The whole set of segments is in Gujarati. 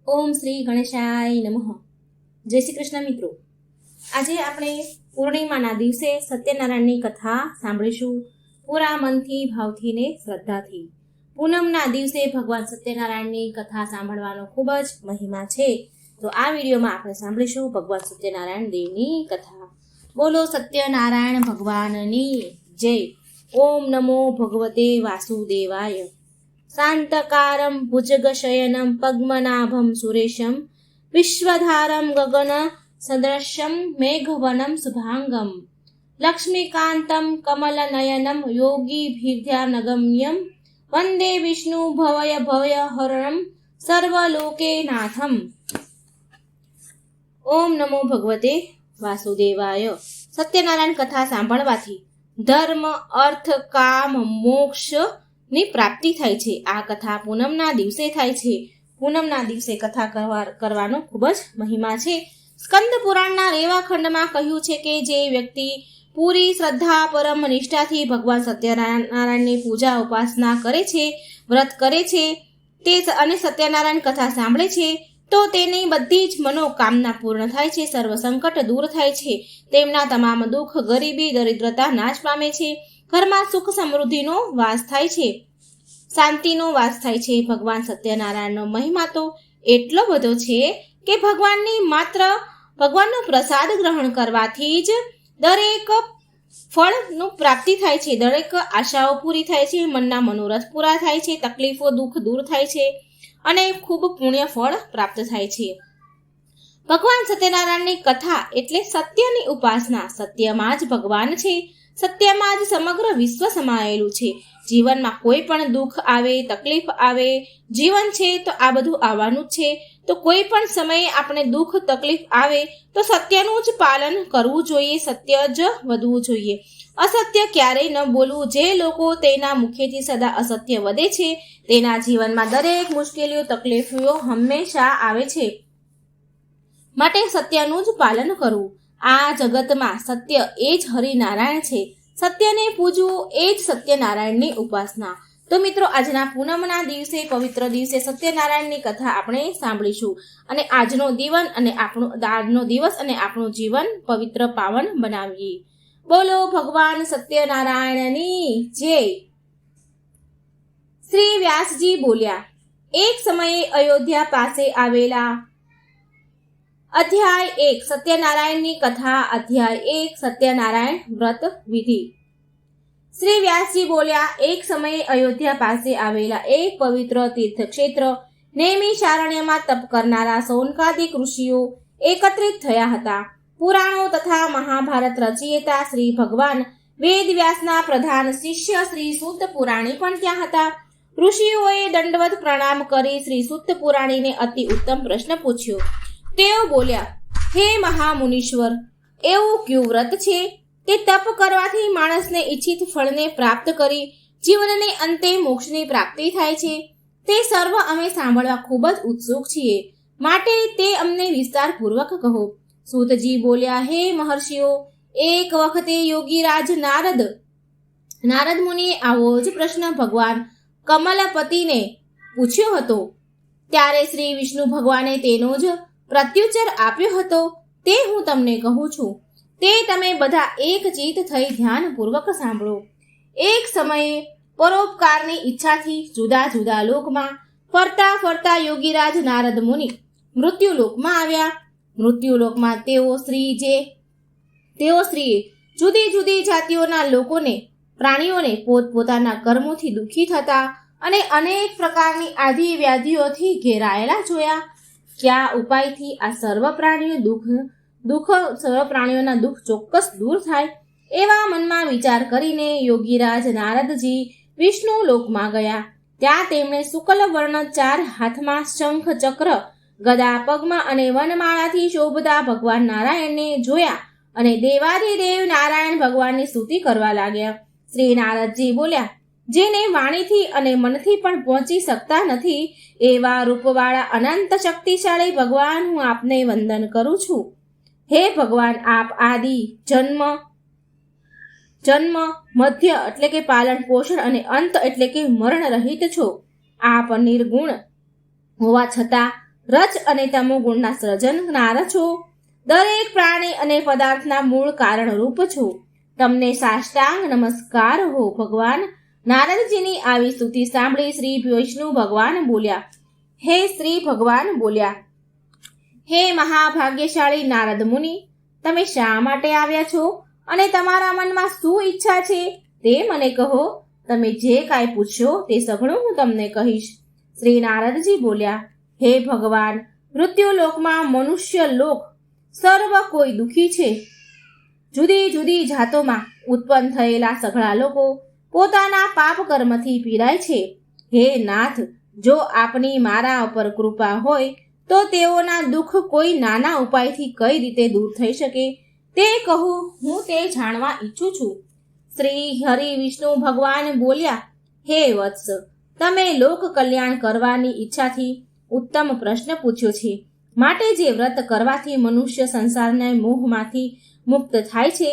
ઓમ શ્રી ગણેશાય નમઃ. જય શ્રી કૃષ્ણ મિત્રો. આજે આપણે પૂર્ણિમાના દિવસે સત્યનારાયણની કથા સાંભળીશું. પૂરા મનથી, ભાવથી ને શ્રદ્ધાથી. પૂનમના દિવસે ભગવાન સત્યનારાયણની કથા સાંભળવાનો ખૂબ જ મહિમા છે. તો આ વિડીયોમાં આપણે સાંભળીશું ભગવાન સત્યનારાયણ દેવની કથા. બોલો સત્યનારાયણ ભગવાનની જય. ઓમ નમો ભગવતે વાસુદેવાય. શાંતકારમ ભુજગશયનમ પદ્મનાભમ સુરેશમ વિશ્વધારમ ગગન સદૃશમ મેઘવનમ શુભાંગમ લક્ષ્મીકાંતમ કમલનયનમ યોગીભિર્ધ્યાનગમ્યમ વંદે વિષ્ણુ ભવય ભવય હરણમ સર્વલોકેનાથમ. ઓમ નમો ભગવતે વાસુદેવાય. સત્યનારાયણ કથા સાંભળવાથી ધર્મ, અર્થ, કામ, મોક્ષ ની પ્રાપ્તિ થાય છે. આ કથા પૂનમના દિવસે થાય છે. પૂનમના દિવસે કથા કરવાનો ખૂબ જ મહિમા છે. સ્કંદ પુરાણના રેવા ખંડમાં કહ્યું છે કે જે વ્યક્તિ પૂરી શ્રદ્ધા, પરમ નિષ્ઠાથી ભગવાન સત્યનારાયણની પૂજા ઉપાસના કરે છે, વ્રત કરે છે તે અને સત્યનારાયણ કથા સાંભળે છે તો તેની બધી જ મનોકામના પૂર્ણ થાય છે, સર્વ સંકટ દૂર થાય છે, તેમના તમામ દુઃખ, ગરીબી, દરિદ્રતા નાશ પામે છે, ઘરમાં સુખ સમૃદ્ધિનો વાસ થાય છે, શાંતિનો વાસ થાય છે. ભગવાન સત્યનારાયણનો મહિમા તો એટલો બધો છે કે ભગવાનનો પ્રસાદ ગ્રહણ કરવાથી જ દરેક ફળનું પ્રાપ્તિ થાય છે, દરેક આશાઓ પૂરી થાય છે, મનના મનોરથ પૂરા થાય છે, તકલીફો, દુઃખ દૂર થાય છે અને ખૂબ પુણ્ય ફળ પ્રાપ્ત થાય છે. ભગવાન સત્યનારાયણની કથા એટલે સત્યની ઉપાસના. સત્યમાં જ ભગવાન છે, સત્યમાં જ સમગ્ર વિશ્વ સમાયેલું છે. જીવનમાં કોઈ પણ દુઃખ આવે, તકલીફ આવે, જીવન છે તો આ બધું આવવાનું જ છે. તો કોઈ પણ સમયે આપણે દુઃખ, તકલીફ આવે તો સત્યનું જ પાલન કરવું જોઈએ, સત્ય જ વધવું જોઈએ. અસત્ય ક્યારેય ન બોલવું. જે લોકો તેના મુખેથી સદા અસત્ય વધે છે તેના જીવનમાં દરેક મુશ્કેલીઓ, તકલીફો હંમેશા આવે છે. માટે સત્યનું જ પાલન કરવું. આ જગતમાં સત્ય એ જ હરિનારાયણ છે. સત્યને પૂજવું એ જ સત્યનારાયણની ઉપાસના. તો મિત્રો, આજના પૂનમના દિવસે, પવિત્ર દિવસે સત્યનારાયણની કથા આપણે સાંભળીશું અને આજનો દિવસ અને આપણું જીવન પવિત્ર, પાવન બનાવીએ. બોલો ભગવાન સત્યનારાયણની જય. શ્રી વ્યાસજી બોલ્યા, એક સમયે અયોધ્યા પાસે આવેલા. અધ્યાય 1 સત્યનારાયણની કથા. અધ્યાય 1 સત્યનારાયણ વ્રત વિધિ. શ્રી વ્યાસજી બોલ્યા, એક સમયે અયોધ્યા પાસે આવેલા એક પવિત્ર તીર્થક્ષેત્ર નૈમિષારણ્યમાં તપ કરનારા સૌનકાદિક ઋષિઓ એકત્રિત થયા હતા. પુરાણો તથા મહાભારત રચયિતા શ્રી ભગવાન વેદવ્યાસના પ્રધાન શિષ્ય શ્રી સૂત પુરાણી પણ ત્યાં હતા. ઋષિઓએ દંડવત પ્રણામ કરી શ્રી સૂત પુરાણીને અતિ ઉત્તમ પ્રશ્ન પૂછ્યો. તેઓ બોલ્યા, હે મહામુનીશ્વર, એવું કયું વ્રત છે કે તપ કરવાથી માણસને ઈચ્છિત ફળને પ્રાપ્ત કરી જીવનને અંતે મોક્ષની પ્રાપ્તિ થાય છે? તે સર્વ અમે સાંભળવા ખૂબ જ ઉત્સુક છીએ, માટે તે અમને વિસ્તારપૂર્વક કહો. સૂતજી બોલ્યા, હે મહર્ષિઓ, એક વખતે યોગીરાજ નારદ મુનિએ આવો જ પ્રશ્ન ભગવાન કમલપતિને પૂછ્યો હતો. ત્યારે શ્રી વિષ્ણુ ભગવાને તેનો જ પ્રત્યુત્તર આપ્યો હતો. તે હું તમને કહું છું, તે તમે બધા એક ચિત્ત થઈ ધ્યાનપૂર્વક સાંભળો. એક સમયે પરોપકારની ઈચ્છાથી જુદા જુદા લોકમાં ફરતા ફરતા યોગીરાજ નારદ મુનિ મૃત્યુલોકમાં આવ્યા. મૃત્યુલોકમાં તેઓ શ્રીએ જુદી જુદી જાતિઓના પ્રાણીઓને પોતપોતાના કર્મોથી દુઃખી થતા અને અનેક પ્રકારની આધિ વ્યાધિઓથી ઘેરાયેલા જોયા. કયા ઉપાયથી આ સર્વ પ્રાણીઓના દુઃખ ચોક્કસ દૂર થાય? એવા મનમાં વિચાર કરીને યોગીરાજ નારદજી વિષ્ણુ લોકમાં ગયા. ત્યાં તેમણે શુક્લ વર્ણ 4 હાથમાં શંખ, ચક્ર, ગદા પગમાં અને વનમાળાથી શોભતા ભગવાન નારાયણને જોયા અને દેવાધિદેવ નારાયણ ભગવાનની સ્તુતિ કરવા લાગ્યા. શ્રી નારદજી બોલ્યા, જેને વાણીથી અને મનથી પણ પહોંચી શકતા નથી એવા રૂપવાળા અનંત શક્તિશાળી ભગવાન, હું આપને વંદન કરું છું. હે ભગવાન, આપ આદિ, જન્મ, મધ્ય એટલે કે પાલન પોષણ અને અંત એટલે કે મરણ રહિત છો. આપ નિર્ગુણ હોવા છતાં રજ અને તમો ગુણના સર્જનનાર છો. દરેક પ્રાણી અને પદાર્થના મૂળ કારણરૂપ છો. તમને સાષ્ટાંગ નમસ્કાર હો. ભગવાન નારદજીની આવી સ્તુતિ સાંભળી શ્રી વિષ્ણુ ભગવાન બોલ્યા, હે મહાભાગ્યશાળી નારદ મુનિ, તમે શા માટે આવ્યા છો અને તમારા મનમાં શું ઈચ્છા છે તે મને કહો. તમે જે કાંઈ પૂછશો તે સઘળું હું તમને કહીશ. શ્રી નારદજી બોલ્યા, હે ભગવાન, મૃત્યુલોકમાં મનુષ્ય લોક સર્વ કોઈ દુઃખી છે. જુદી જુદી જાતોમાં ઉત્પન્ન થયેલા સઘળા લોકો પોતાના પાપ કર્મથી પીડાય છે. હે નાથ, જો આપની મારા ઉપર કૃપા હોય તો તેઓના દુઃખ કોઈ નાના ઉપાયથી કઈ રીતે દૂર થઈ શકે તે કહું, હું તે જાણવા ઈચ્છું છું. શ્રી હરિ વિષ્ણુ ભગવાન બોલ્યા, હે વત્સ, તમે લોક કલ્યાણ કરવાની ઈચ્છાથી ઉત્તમ પ્રશ્ન પૂછ્યો છે. માટે જે વ્રત કરવાથી મનુષ્ય સંસારના મોહમાંથી મુક્ત થાય છે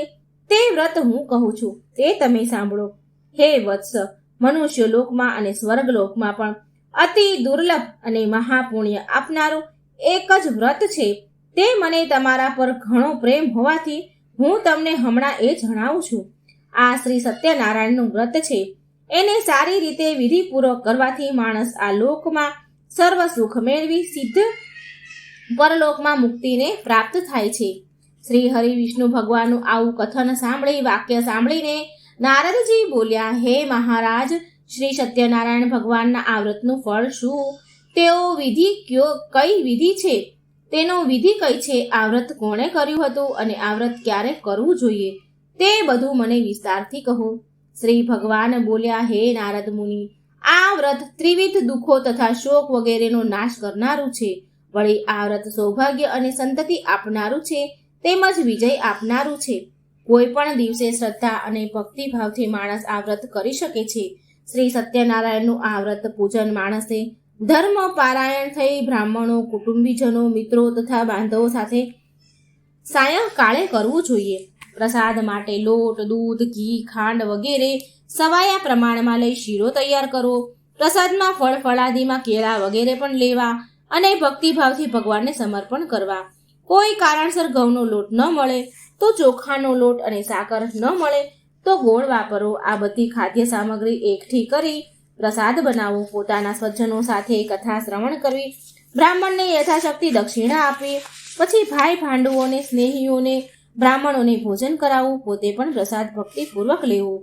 તે વ્રત હું કહું છું, તે તમે સાંભળો. હે વત્સ, મનુષ્ય લોકમાં અને સ્વર્ગલોકમાં પણ અતિ દુર્લભ અને મહાપુણ્ય આપનારું એક જ વ્રત છે. તે મને તમારા પર ઘણો પ્રેમ હોવાથી હું તમને હમણાં એ જણાવું છું. આ શ્રી સત્યનારાયણનું વ્રત છે. એને સારી રીતે વિધિપૂર્વક કરવાથી માણસ આ લોકમાં સર્વ સુખ મેળવી સિદ્ધ પરલોકમાં મુક્તિને પ્રાપ્ત થાય છે. શ્રી હરિ વિષ્ણુ ભગવાનનું આવું કથન વાક્ય સાંભળીને નારદજી બોલ્યા, હે મહારાજ, શ્રી સત્યનારાયણ ભગવાનના આ વ્રતનું ફળ શું? તેઓ કઈ વિધિ છે? તેનો વિધિ કઈ છે? આ વ્રત કોણે કર્યું હતું અને આ વ્રત ક્યારે કરવું જોઈએ તે બધું મને વિસ્તારથી કહો. શ્રી ભગવાન બોલ્યા, હે નારદ મુનિ, આ વ્રત ત્રિવિધ દુઃખો તથા શોક વગેરેનો નાશ કરનારું છે. વળી આ વ્રત સૌભાગ્ય અને સંતતિ આપનારું છે, તેમજ વિજય આપનારું છે. કોઈ પણ દિવસે શ્રદ્ધા અને ભક્તિભાવથી માણસ આ વ્રત કરી શકે છે. શ્રી સત્યનારાયણનું આ વ્રત પૂજન માણસે ધર્મ પારાયણ થઈ બ્રાહ્મણો, કુટુંબીજનો, મિત્રો તથા બાંધવો સાથે સાયંકાળે કરવું જોઈએ. પ્રસાદ માટે લોટ, દૂધ, ઘી, ખાંડ વગેરે સવાયા પ્રમાણમાં લઈ શીરો તૈયાર કરવો. પ્રસાદમાં ફળ ફળાદીમાં કેળા વગેરે પણ લેવા અને ભક્તિભાવથી ભગવાનને સમર્પણ કરવા. કોઈ કારણસર ઘઉંનો લોટ ન મળે તો ચોખાનો લોટ અને સાકર ન મળે તો ગોળ વાપરવો. આ બધી ખાદ્ય સામગ્રી એકઠી કરી પ્રસાદ બનાવવો. પોતાના સ્વજનો સાથે કથા શ્રવણ કરવી. બ્રાહ્મણને યથાશક્તિ દક્ષિણા આપવી. પછી ભાઈ ભાંડુઓને, સ્નેહીઓને, બ્રાહ્મણોને ભોજન કરાવવું. પોતે પણ પ્રસાદ ભક્તિપૂર્વક લેવું.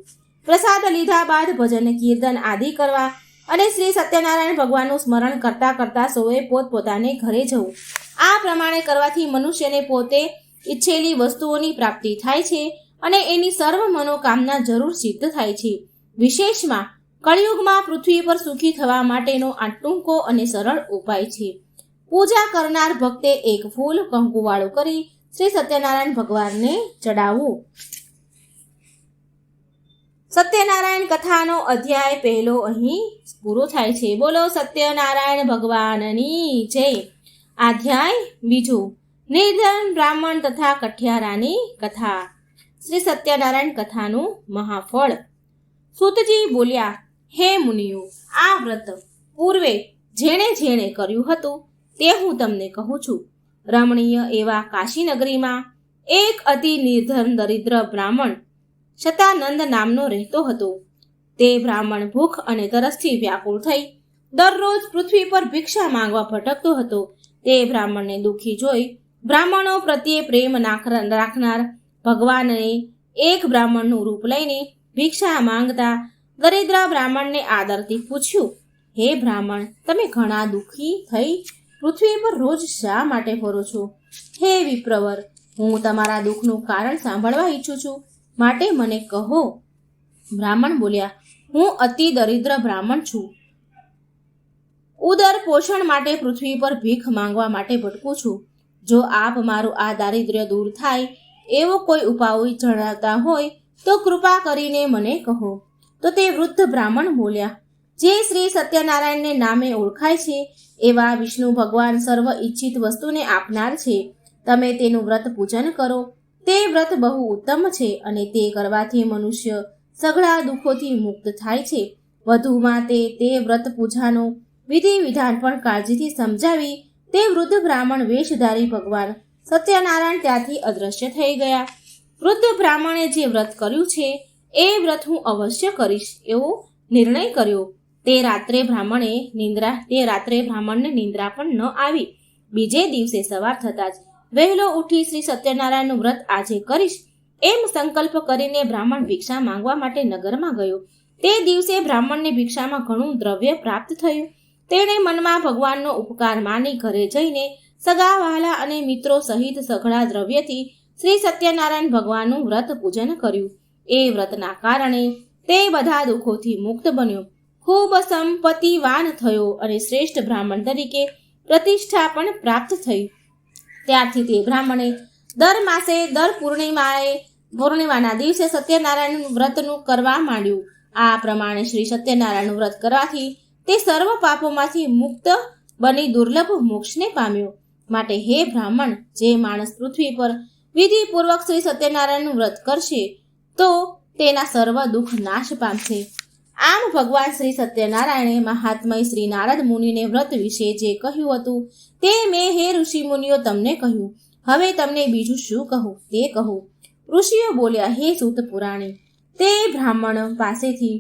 પ્રસાદ લીધા બાદ ભજન, કીર્તન આદિ કરવા અને શ્રી સત્યનારાયણ ભગવાનનું સ્મરણ કરતા કરતા સૌએ પોતપોતાને ઘરે જવું. આ પ્રમાણે કરવાથી મનુષ્યને પોતે ઈચ્છેલી વસ્તુઓની પ્રાપ્તિ થાય છે અને એની સર્વ મનોકામના જરૂર સિદ્ધ થાય છે. વિશેષમાં કળિયુગમાં પૃથ્વી પર સુખી થવા માટેનો આ ટૂંકો અને સરળ ઉપાય છે. પૂજા કરનાર ભક્તે એક ફૂલ કંકુવાળું કરી શ્રી સત્યનારાયણ ભગવાનને ચડાવવું. સત્યનારાયણ કથાનો અધ્યાય પહેલો અહીં પૂરો થાય છે. બોલો સત્યનારાયણ ભગવાનની જય. અધ્યાય બીજો, નિર્ધન બ્રાહ્મણ તથા કઠિયારાની કથા. શ્રી સત્યનારાયણ કથાનું મહાફળ. સૂતજી બોલ્યા, હે મુનિઓ, આ વ્રત પૂર્વે જેણે જેણે કર્યું હતું તે હું તમને કહું છું. રમણીય એવા કાશીનગરીમાં એક અતિ નિર્ધન દરિદ્ર બ્રાહ્મણ શતાનંદ નામનો રહેતો હતો. તે બ્રાહ્મણ ભૂખ અને તરસથી વ્યાકુળ થઈ દરરોજ પૃથ્વી પર ભિક્ષા માંગવા ભટકતો હતો. તે બ્રાહ્મણને દુઃખી જોઈ બ્રાહ્મણો પ્રત્યે પ્રેમ રાખનાર ભગવાનને એક બ્રાહ્મણનું રૂપ લઈને ભિક્ષા માંગતા દરિદ્ર બ્રાહ્મણને આદરથી પૂછ્યું, હે બ્રાહ્મણ, તમે ઘણા દુઃખી થઈ પૃથ્વી પર રોજ શા માટે ફરો છો? હે વિપ્રવર, હું તમારા દુઃખનું કારણ સાંભળવા ઈચ્છું છું, માટે મને કહો. બ્રાહ્મણ બોલ્યા, હું અતિ દરિદ્ર બ્રાહ્મણ છું. ઉદર પોષણ માટે પૃથ્વી પર ભીખ માંગવા માટે ભટકું છું. જો આપ મારું આ દારિદ્ર્ય દૂર થાય એવો કોઈ ઉપાય જણાવતા હોય તો કૃપા કરીને મને કહો. તો તે વૃદ્ધ બ્રાહ્મણ બોલ્યા, જે શ્રી સત્યનારાયણને નામે ઓળખાય છે એવા વિષ્ણુ ભગવાન સર્વ ઈચ્છિત વસ્તુને આપનાર છે. તમે તેનું વ્રત પૂજન કરો. તે વ્રત બહુ ઉત્તમ છે અને તે કરવાથી મનુષ્ય સઘળા દુઃખોથી મુક્ત થાય છે. વધુમાં તે વ્રત પૂજાનો વિધિ વિધાન પણ કાળજીથી સમજાવી તે વૃદ્ધ બ્રાહ્મણ વેશધારી ભગવાન સત્યનારાયણ ત્યાંથી અદૃશ્ય થઈ ગયા. વૃદ્ધ બ્રાહ્મણે જે વ્રત કર્યું છે એ વ્રત હું અવશ્ય કરીશ એવો નિર્ણય કર્યો. તે રાત્રે બ્રાહ્મણને નિંદ્રા પણ ન આવી. બીજે દિવસે સવાર થતાં જ વહેલો ઉઠી શ્રી સત્યનારાયણનું વ્રત આજે કરીશ એમ સંકલ્પ કરીને બ્રાહ્મણ ભિક્ષા માંગવા માટે નગરમાં ગયો. તે દિવસે બ્રાહ્મણને ભિક્ષામાં ઘણું દ્રવ્ય પ્રાપ્ત થયું. તેણે મનમાં ભગવાનનો ઉપકાર માની ઘરે જઈને સગા વહાલા અને મિત્રો સહિત સઘળા દ્રવ્યથી શ્રી સત્યનારાયણ ભગવાનનું વ્રત પૂજન કર્યું. એ વ્રતના કારણે તે બધા દુઃખોથી મુક્ત બન્યો, ખૂબ સંપત્તિવાન થયો અને શ્રેષ્ઠ બ્રાહ્મણ તરીકે પ્રતિષ્ઠા પણ પ્રાપ્ત થઈ. ત્યારથી તે બ્રાહ્મણે દર માસે દર પૂર્ણિમાના દિવસે સત્યનારાયણ વ્રતનું કરવા માંડ્યું. આ પ્રમાણે શ્રી સત્યનારાયણનું વ્રત કરવાથી તે સર્વ પાપોમાંથી મુક્ત બની દુર્લભ મોક્ષને પામ્યો. માટે હે બ્રાહ્મણ, જે માણસ પૃથ્વી પર વિધિપૂર્વક શ્રી સત્યનારાયણનું વ્રત કરશે તો તેના સર્વ દુઃખ નાશ પામશે. આમ ભગવાન શ્રી સત્યનારાયણે મહાત્મય શ્રી નારદ મુનિને વ્રત વિશે જે કહ્યું હતું તે મેં હે ઋષિ મુનિઓ તમને કહ્યું. હવે તમને બીજું શું કહું તે કહું. ઋષિઓ બોલ્યા, હે સૂત પુરાણી, તે બ્રાહ્મણ પાસેથી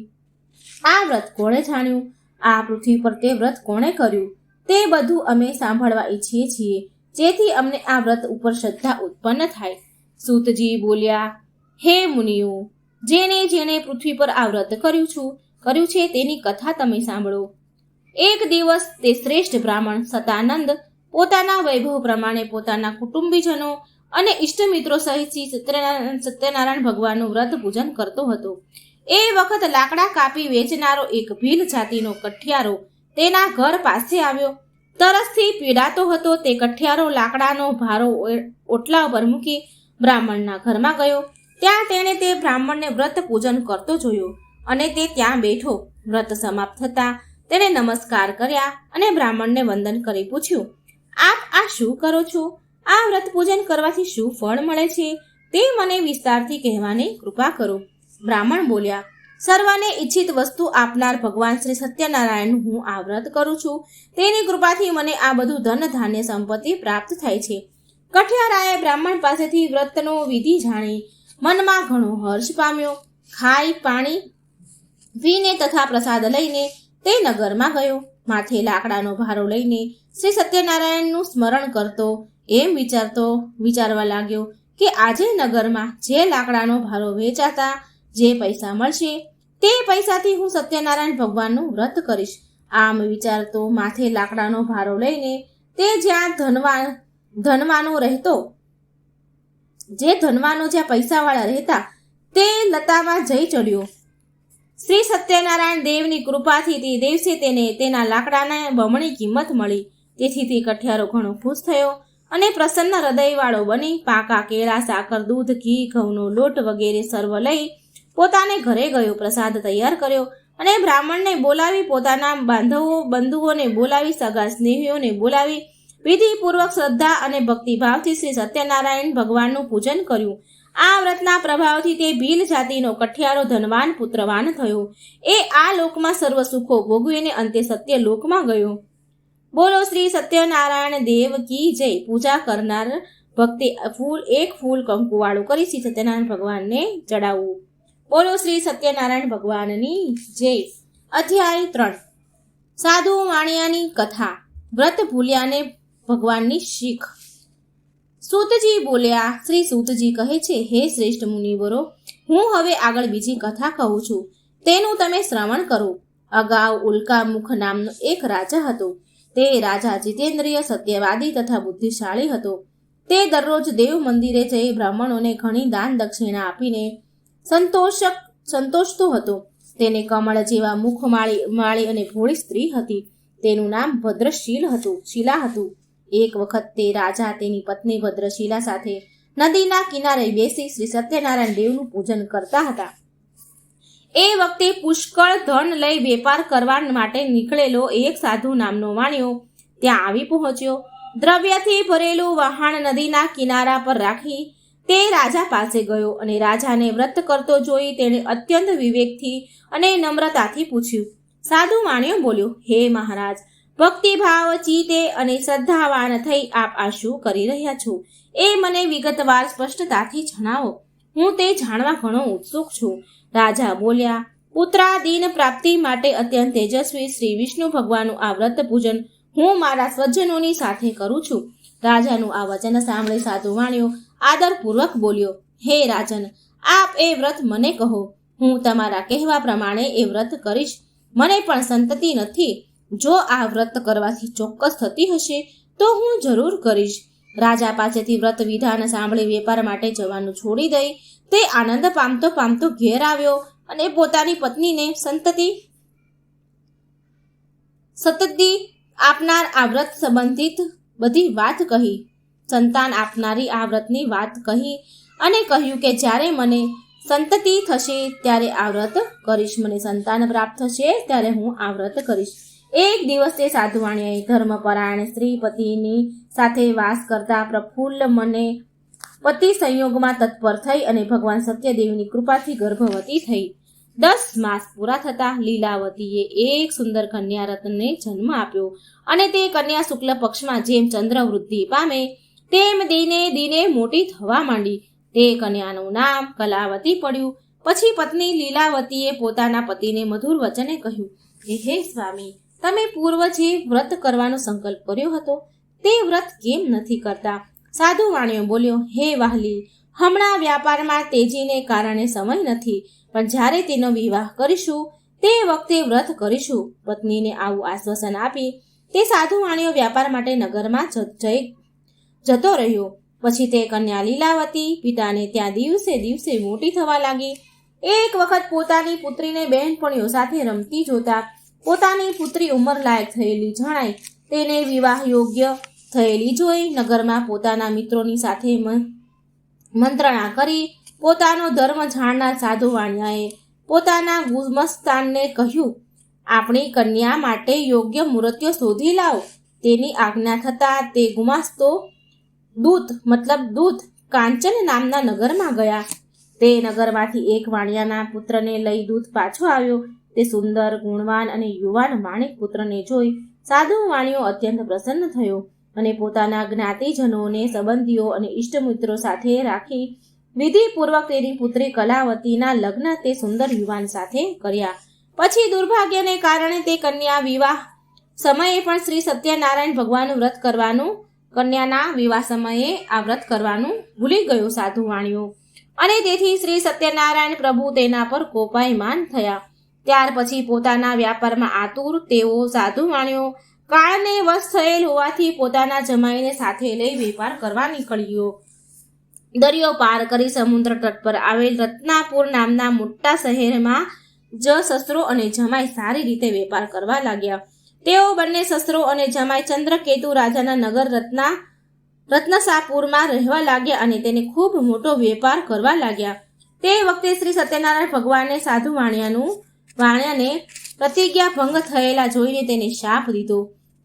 આ વ્રત કોણે જાણ્યું? આ પૃથ્વી પર તે વ્રત કોણે કર્યું? તે બધું અમે સાંભળવા ઈચ્છીએ છીએ, જેથી અમને આ વ્રત ઉપર શ્રદ્ધા ઉત્પન્ન થાય. સૂતજી બોલ્યા, હે મુનિઓ, જેણે પૃથ્વી પર આ વ્રત કર્યું છે તેની કથા તમે સાંભળો. એક દિવસ તે શ્રેષ્ઠ બ્રાહ્મણ સતાનંદ પોતાના વૈભવ પ્રમાણે પોતાના કુટુંબીજનો અને ઇષ્ટમિત્રો સહિત સત્યનારાયણ ભગવાનનું વ્રત પૂજન કરતો હતો. એ વખત લાકડા કાપી વેચનારો એક ભીલ જાતિનો કઠિયારો તેના ઘર પાસે આવ્યો. તરસથી પીડાતો હતો. તે કઠિયારો લાકડાનો ભારો ઓટલા પર મૂકી બ્રાહ્મણના ઘરમાં ગયો. ત્યાં તેણે તે બ્રાહ્મણને વ્રત પૂજન કરતો જોયો અને તે ત્યાં બેઠો. વ્રત સમાપ્ત થતાં તેણે નમસ્કાર કર્યા અને બ્રાહ્મણને વંદન કરી પૂછ્યું, આપ આ શું કરો છો? આ વ્રત પૂજન કરવાથી શું ફળ મળે છે તે મને વિસ્તારથી કહેવાની કૃપા કરો. બ્રાહ્મણ બોલ્યા, સર્વને ઈચ્છિત વસ્તુ આપનાર ભગવાન શ્રી સત્યનારાયણનું હું આ વ્રત કરું છું. તેની કૃપાથી મને આ બધું ધન ધાન્ય સંપત્તિ પ્રાપ્ત થાય છે. કઠિયારાએ બ્રાહ્મણ પાસેથી વ્રતનો વિધિ જાણી મનમાં ઘણો હર્ષ પામ્યો. ખાઈ પાણી પીને તથા પ્રસાદ લઈને તે નગરમાં ગયો. માથે લાકડાનો ભારો લઈને શ્રી સત્યનારાયણનું સ્મરણ કરતો એમ વિચારવા લાગ્યો કે આજે નગરમાં જે લાકડાનો ભારો વેચાતા જે પૈસા મળશે તે પૈસાથી હું સત્યનારાયણ ભગવાનનું વ્રત કરીશ. આમ વિચારતો માથે લાકડાનો ભારો લઈને તે જ્યાં ધનવાનો જ્યાં પૈસાવાળા રહેતા તે લતામાં જઈ ચડ્યો. શ્રી સત્યનારાયણ દેવની કૃપાથી તે દિવસે તેને તેના લાકડાના બમણી કિંમત મળી. તેથી તે કઠિયારો ઘણો ખુશ થયો અને પ્રસન્ન હૃદયવાળો બની પાકા કેળા, સાકર, દૂધ, ઘી, ઘઉંનો લોટ વગેરે સર્વ લઈ પોતાને ઘરે ગયો. પ્રસાદ તૈયાર કર્યો અને બ્રાહ્મણને બોલાવી, પોતાના બંધુઓને બોલાવી, સગા સ્નેહીઓને બોલાવી વિધિપૂર્વક શ્રદ્ધા અને ભક્તિભાવથી શ્રી સત્યનારાયણ ભગવાનનું પૂજન કર્યું. આ વ્રતના પ્રભાવથી તે ભીલ જાતિનો કઠિયારો ધનવાન પુત્રવાન થયો. એ આ લોકમાં સર્વ સુખો ભોગવીને અંતે સત્ય લોકમાં ગયો. બોલો શ્રી સત્યનારાયણ દેવ કી જય. પૂજા કરનાર ભક્તિ એક ફૂલ કંકુવાળું કરી શ્રી સત્યનારાયણ ભગવાનને ચડાવવું. બોલો શ્રી સત્યનારાયણ ભગવાનની જય. અધ્યાય 3. સાધુ વાણિયાની કથા. વ્રત ભૂલ્યાને ભગવાનની શીખ. સૂતજી બોલ્યા, શ્રી સૂતજી કહે છે, હે શ્રેષ્ઠ મુનિવરો, હું હવે આગળ બીજી કથા કહું છું, તેનું તમે શ્રવણ કરો. અગાઉ ઉલ્કામુખ નામનો એક રાજા હતો. તે રાજા જીતેન્દ્રિય, સત્યવાદી તથા બુદ્ધિશાળી હતો. તે દરરોજ દેવ મંદિરે જઈ બ્રાહ્મણોને ઘણી દાન દક્ષિણા આપીને સંતોષતો હતો. તેને કમળ જેવા મુખ માળી અને ભોળી સ્ત્રી હતી. તેનું નામ શીલા હતું. એક વખત તે રાજા તેની પત્ની ભદ્રશીલા સાથે નદીના કિનારે બેસી શ્રી સત્યનારાયણ દેવનું પૂજન કરતા હતા. એ વખતે પુષ્કળ ધન લઈ વેપાર કરવા માટે નીકળેલો એક સાધુ નામનો વાણિયો ત્યાં આવી પહોંચ્યો. દ્રવ્યથી ભરેલું વહાણ નદીના કિનારા પર રાખી તે રાજા પાસે ગયો અને રાજાને વ્રત કરતો જોઈ તેણે અત્યંત વિવેકથી અને નમ્રતાથી પૂછ્યું. સાધુ વાણિયો બોલ્યો, હે મહારાજ, ભક્તિભાવ ચિત્તે અને શ્રદ્ધાવાન થઈ આપ આ શું કરી રહ્યા છો એ મને વિગતવાર સ્પષ્ટતાથી જણાવો. હું તે જાણવા ઘણો ઉત્સુક છું. રાજા બોલ્યા, પુત્રાદીન પ્રાપ્તિ માટે અત્યંત તેજસ્વી શ્રી વિષ્ણુ ભગવાનનું આ વ્રત પૂજન હું મારા સ્વજનોની સાથે કરું છું. રાજાનું આ વચન સાંભળી સાધુ વાણિયો આદરપૂર્વક બોલ્યો, હે રાજન, આપ એ વ્રત મને કહો. હું તમારા કહેવા પ્રમાણે એ વ્રત કરીશ. મને પણ સંતતિ નથી. જો આ વ્રત કરવાથી ચોક્કસ થતી હશે તો હું જરૂર કરીશ. રાજા પાસેથી વ્રત વિધાન સાંભળી વેપાર માટે જવાનું છોડી દઈ તે આનંદ પામતો પામતો ઘેર આવ્યો અને પોતાની પત્નીને સતતી આપનાર આ વ્રત સંબંધિત બધી વાત કહી. સંતાન આપનારી આ વ્રતની વાત કહી અને કહ્યું કે જ્યારે મને સંતતિ થશે ત્યારે આ વ્રત કરીશ. મને સંતાન પ્રાપ્ત થશે ત્યારે હું આ વ્રત કરીશ. એક દિવસ તે સાધુવાણીએ ધર્મપરાયણ સ્ત્રી પતિની સાથે વાસ કરતા પ્રફુલ્લ મને પતિ સંયોગમાં તત્પર થઈ અને ભગવાન સત્યદેવની કૃપાથી ગર્ભવતી થઈ. 10 માસ પૂરા થતા લીલાવતીએ એક સુંદર કન્યા રત્નને જન્મ આપ્યો અને તે કન્યા શુક્લ પક્ષમાં જેમ ચંદ્ર વૃદ્ધિ પામે તેમ દિને દિને મોટી થવા માંડી. તે કન્યાનું નામ કલાવતી પડ્યું. પછી પત્ની લીલાવતીએ પોતાના પતિને મધુર વચને કહ્યું કે હે સ્વામી, તમે પૂર્વ જે વ્રત કરવાનો સંકલ્પ કર્યો હતો તે વ્રત કેમ નથી કરતા? સાધુ વાણિયો બોલ્યો, હે વાહલી, હમણાં વ્યાપારમાં તેજીને કારણે સમય નથી, પણ જ્યારે તેનો વિવાહ કરીશું તે વખતે વ્રત કરીશું. પત્નીને આવું આશ્વાસન આપી તે સાધુ વાણિયો વ્યાપાર માટે નગરમાં જતો રહ્યો. પછી તે કન્યા લીલાવતી પિતાને ત્યાં દિવસે દિવસે મોટી થવા લાગી. એક વખત પોતાની પુત્રીને બહેનપણીઓ સાથે રમતી જોતા પોતાની પુત્રી ઉંમરલાયક થયેલી જણાય. તેને વિવાહ યોગ્ય થયેલી જોઈ નગરમાં પોતાના મિત્રોની સાથે મંત્રણા કરી પોતાનો ધર્મ જાણનાર સાધુ વાણિયાએ પોતાના ગુમસ્તાનને કહ્યું, આપણી કન્યા માટે યોગ્ય મૂર્તિઓ શોધી લાવો. તેની આજ્ઞા થતાં તે ગુમાસ્તો દૂત કાંચન નામના નગરમાં ગયા. તે નગરમાંથી એક વાણિયાના પુત્રને લઈ દૂત પાછો આવ્યો. તે સુંદર, ગુણવાન અને યુવાન વાણિક પુત્રને જોઈ સાધુ વાણિયો અત્યંત પ્રસન્ન થયો અને પોતાના જ્ઞાતિજનોને, સંબંધીઓ અને ઇષ્ટમિત્રો સાથે રાખી વિધિપૂર્વક તેની પુત્રી કલાવતીના લગ્ન તે સુંદર યુવાન સાથે કર્યા. પછી દુર્ભાગ્યને કારણે તે કન્યા વિવાહ સમયે પણ શ્રી સત્યનારાયણ ભગવાનનું વ્રત કરવાનું કન્યાના વિવાહ સમયે આ વ્રત કરવાનું ભૂલી ગયો સાધુ વાણિયો અને તેથી શ્રી સત્યનારાયણ પ્રભુ તેના પર કોપાયમાન થયા. ત્યાર પછી પોતાના વ્યાપારમાં આતુર તેઓ સાધુ વાણિયો કાળને વશ થયેલ હોવાથી પોતાના જમાઈને સાથે લઈ વેપાર કરવા નીકળ્યો. દરિયો પાર કરી સમુદ્ર તટ પર આવેલ રત્નાપુર નામના મોટા શહેરમાં સસરો અને જમાઈ સારી રીતે વેપાર કરવા લાગ્યા. તેઓ બંને સસરો અને જમાઈ ચંદ્રકેતુ રાજાના નગર રત્નસાપુરમાં રહેવા લાગ્યા અને તેને ખૂબ મોટો વેપાર કરવા લાગ્યા. તે વખતે શ્રી સત્યનારાયણ ભગવાને સાધુ વાણિયાને પ્રતિજ્ઞા ભંગ થયેલા જોઈને તેને શાપ દીધો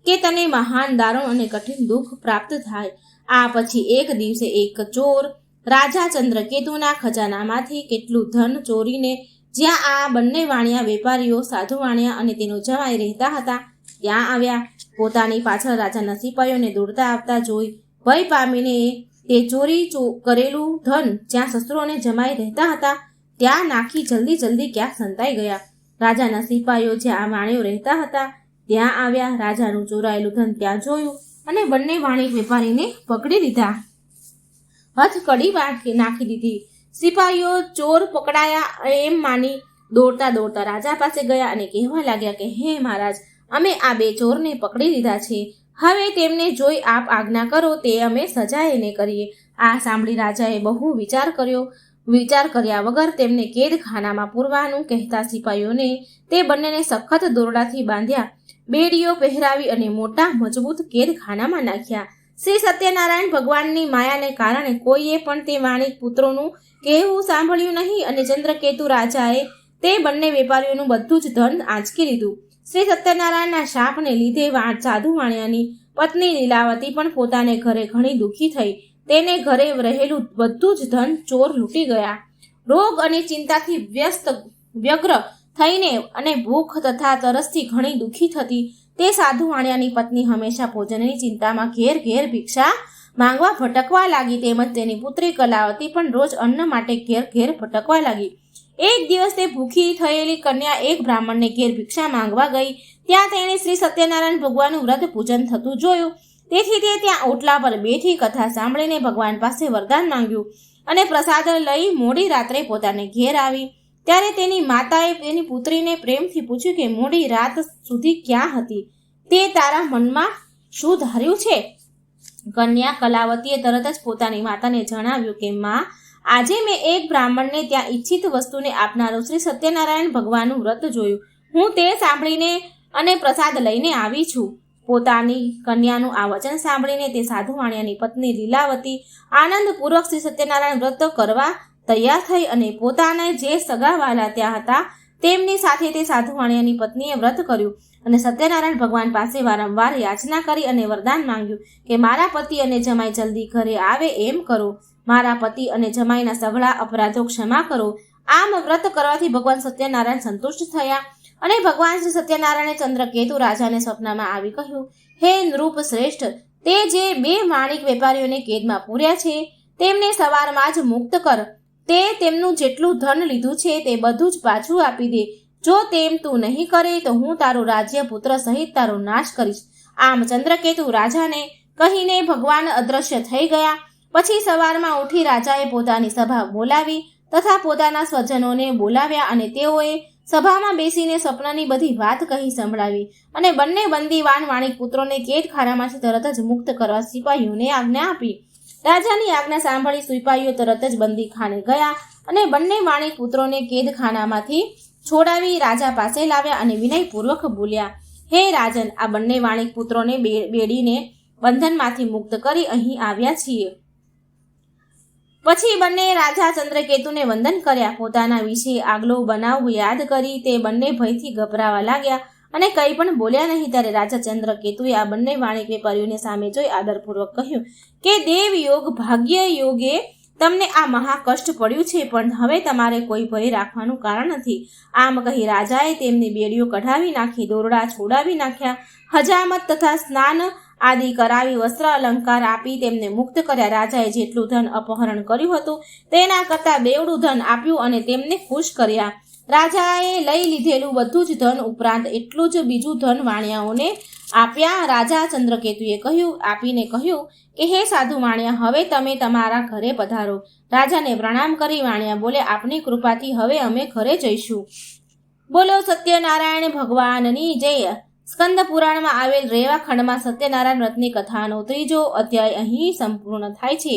કે તને મહાન દારૂણ અને કઠિન દુઃખ પ્રાપ્ત થાય. આ પછી એક દિવસે એક ચોર રાજા ચંદ્રકેતુના ખજાનામાંથી કેટલું ધન ચોરીને જ્યાં આ બંને વાણિયા વેપારીઓ સાધુ વાણિયા અને તેનો જમાઈ રહેતા હતા ત્યાં આવ્યા. પોતાની પાછળ રાજાના સિપાહીઓને દોડતા આવતા જોઈ ભય પામીને તે ચોરી કરેલું ધન જ્યાં સસરો અને જમાઈ રહેતા હતા ત્યાં નાખી જલ્દી ક્યાંક સંતાઈ ગયા. રાજાના સિપાહીઓ જ્યાં વાણિયો રહેતા હતા ત્યાં આવ્યા. રાજાનું ચોરાયેલું ધન ત્યાં જોયું અને બંને વાણિક વેપારીને પકડી લીધા. હથકડી નાખી દીધી. સિપાહીઓ ચોર પકડાયા એમ માની દોડતા રાજા પાસે ગયા અને કહેવા લાગ્યા કે હે મહારાજ, અમે આ 2 ચોરને પકડી લીધા છે. હવે તેમને જોઈ આપ આજ્ઞા કરો તે અમે સજા એને કરીએ. આ સાંભળી રાજાએ બહુ વિચાર કર્યા વગર તેમને કેદખાનામાં પૂરવાનું કહેતા સિપાહીઓને તે બંનેને સખત દોરડાથી બાંધ્યા, બેડીઓ પહેરાવી અને મોટા મજબૂત કેદખાનામાં નાખ્યા. શ્રી સત્યનારાયણ ભગવાનની માયાને કારણે કોઈએ પણ તે વાણિક પુત્રોનું કહેવું સાંભળ્યું નહીં અને ચંદ્રકેતુ રાજાએ તે બંને વેપારીઓનું બધું જ ધન આંચકી લીધું. શ્રી સત્યનારાયણના શાપને લીધે સાધુ વાણિયાની પત્ની લીલાવતી પણ પોતાને ઘરે ઘણી દુઃખી થઈ. તેને ઘરે રહેલું બધું જ ધન ચોર લૂંટી ગયા. રોગ અને ચિંતાથી વ્યગ્ર થઈને અને ભૂખ તથા તરસથી ઘણી દુઃખી થતી તે સાધુ વાણિયાની પત્ની હંમેશા ભોજનની ચિંતામાં ઘેર ઘેર ભિક્ષા માંગવા ભટકવા લાગી. તેમજ તેની પુત્રી કલાવતી પણ રોજ અન્ન માટે ઘેર ઘેર ભટકવા લાગી. એક દિવસ તે ભૂખી થયેલી કન્યા એક બ્રાહ્મણને ઘેર ભિક્ષા માંગવા ગઈ. ત્યાં તેણે શ્રી સત્યનારાયણ ભગવાનનું વ્રત પૂજન થતું જોયું. તેથી તે ત્યાં ઓટલા પર બેઠી કથા સાંભળીને ભગવાન પાસે વરદાન માંગ્યું અને પ્રસાદ લઈ મોડી રાત્રે પોતાને ઘેર આવી. ત્યારે તેની માતાએ તેની પુત્રીને પ્રેમથી પૂછ્યું કે મોડી રાત સુધી ક્યાં હતી? તે તારા મનમાં શું ધાર્યું છે? કન્યા કલાવતીએ તરત જ પોતાની માતાને જણાવ્યું કે માં, આજે મેં એક બ્રાહ્મણને ત્યાં ઈચ્છિત વસ્તુને આપનારું શ્રી સત્યનારાયણ ભગવાનનું વ્રત જોયું. હું તે સાંભળીને અને પ્રસાદ લઈને આવી છું. પોતાની કન્યાનું આ વચન સાંભળીને તે સાધુ વાણિયાની પત્ની લીલાવતી આનંદપૂર્વક શ્રી સત્યનારાયણ વ્રત કરવા તૈયાર થઈ અને પોતાના જે સગાવાલા ત્યાં હતા તેમની સાથે તે સાધુ વાણિયાની પત્નીએ વ્રત કર્યું અને સત્યનારાયણ ભગવાન પાસે વારંવાર યાચના કરી અને વરદાન માંગ્યું કે મારા પતિ અને જમાઈ જલ્દી ઘરે આવે એમ કરો. મારા પતિ અને જમાઈના સઘળા અપરાધો ક્ષમા કરો. આમ વ્રત કરવાથી ભગવાન સત્યનારાયણ સંતુષ્ટ થયા અને ભગવાન શ્રી સત્યનારાયણે ચંદ્રકેતુ રાજાને સ્વપ્નમાં આવી કહ્યું, હે નૃપ શ્રેષ્ઠ, તે જે 2 વાણિક વેપારીઓને કેદમાં પૂર્યા છે તેમને સવારમાં જ મુક્ત કર. તે તેમનું જેટલું ધન લીધું છે તે બધું જ પાછું આપી દે. જો તેમ તું નહીં કરે તો હું તારું રાજ્ય પુત્ર સહિત તારો નાશ કરીશ. આમ ચંદ્રકેતુ રાજાને કહીને ભગવાન અદ્રશ્ય થઈ ગયા. પછી સવારમાં ઉઠી રાજાએ પોતાની સભા બોલાવી તથા પોતાના સ્વજનોને બોલાવ્યા અને તેઓએ સભામાં બેસીને સ્વપ્નની બધી વાત કહી સંભળાવી અને બંને બંદીવાન વાણિક પુત્રોને કેદખાનામાંથી તરત જ મુક્ત કરવા સિપાહીઓને આજ્ઞા આપી. રાજાની આજ્ઞા સાંભળી સિપાહીઓ તરત જ બંદીખાને ગયા અને બંને વાણિક પુત્રોને કેદખાનામાંથી છોડાવી રાજા પાસે લાવ્યા અને વિનયપૂર્વક બોલ્યા, હે રાજન, આ બંને વાણિક પુત્રોને બેડીને બંધનમાંથી મુક્ત કરી અહીં આવ્યા છીએ. પછી બંને રાજા ચંદ્રકેતુને વંદન કર્યા. પોતાના વિશે આગલો બનાવ યાદ કરી તે બંને ભયથી ગભરાવા લાગ્યા અને કંઈ પણ બોલ્યા નહીં. ત્યારે રાજા ચંદ્રકેતુએ આ બંને વાણિક વેપારીઓને સામે જોઈ આદરપૂર્વક કહ્યું કે દેવ યોગ ભાગ્ય યોગે તમને આ મહા કષ્ટ પડ્યું છે, પણ હવે તમારે કોઈ ભય રાખવાનું કારણ નથી. આમ કહી રાજાએ તેમની બેડીઓ કઢાવી નાખી, દોરડા છોડાવી નાખ્યા, હજામત તથા સ્નાન આદિ કરાવી વસ્ત્ર અલંકાર આપી તેમને મુક્ત કર્યા. રાજાએ જેટલું ધન અપહરણ કર્યું હતું તેના કરતાં 2 ધન આપ્યું અને તેમને ખુશ કર્યા. રાજાએ લઈ લીધેલું બધું જ ધન ઉપરાંત એટલું જ બીજું ધન વાણિયાઓને આપ્યા. રાજા ચંદ્રકેતુએ આપીને કહ્યું કે હે સાધુ વાણિયા, હવે તમે તમારા ઘરે પધારો. રાજાને પ્રણામ કરી વાણિયા બોલ્યા, આપની કૃપાથી હવે અમે ઘરે જઈશું. બોલો સત્યનારાયણ ભગવાનની જય. સ્કંદ પુરાણમાં આવેલ રેવા ખંડમાં સત્યનારાયણ વ્રતની કથાનો 3જો અધ્યાય અહીં સંપૂર્ણ થાય છે.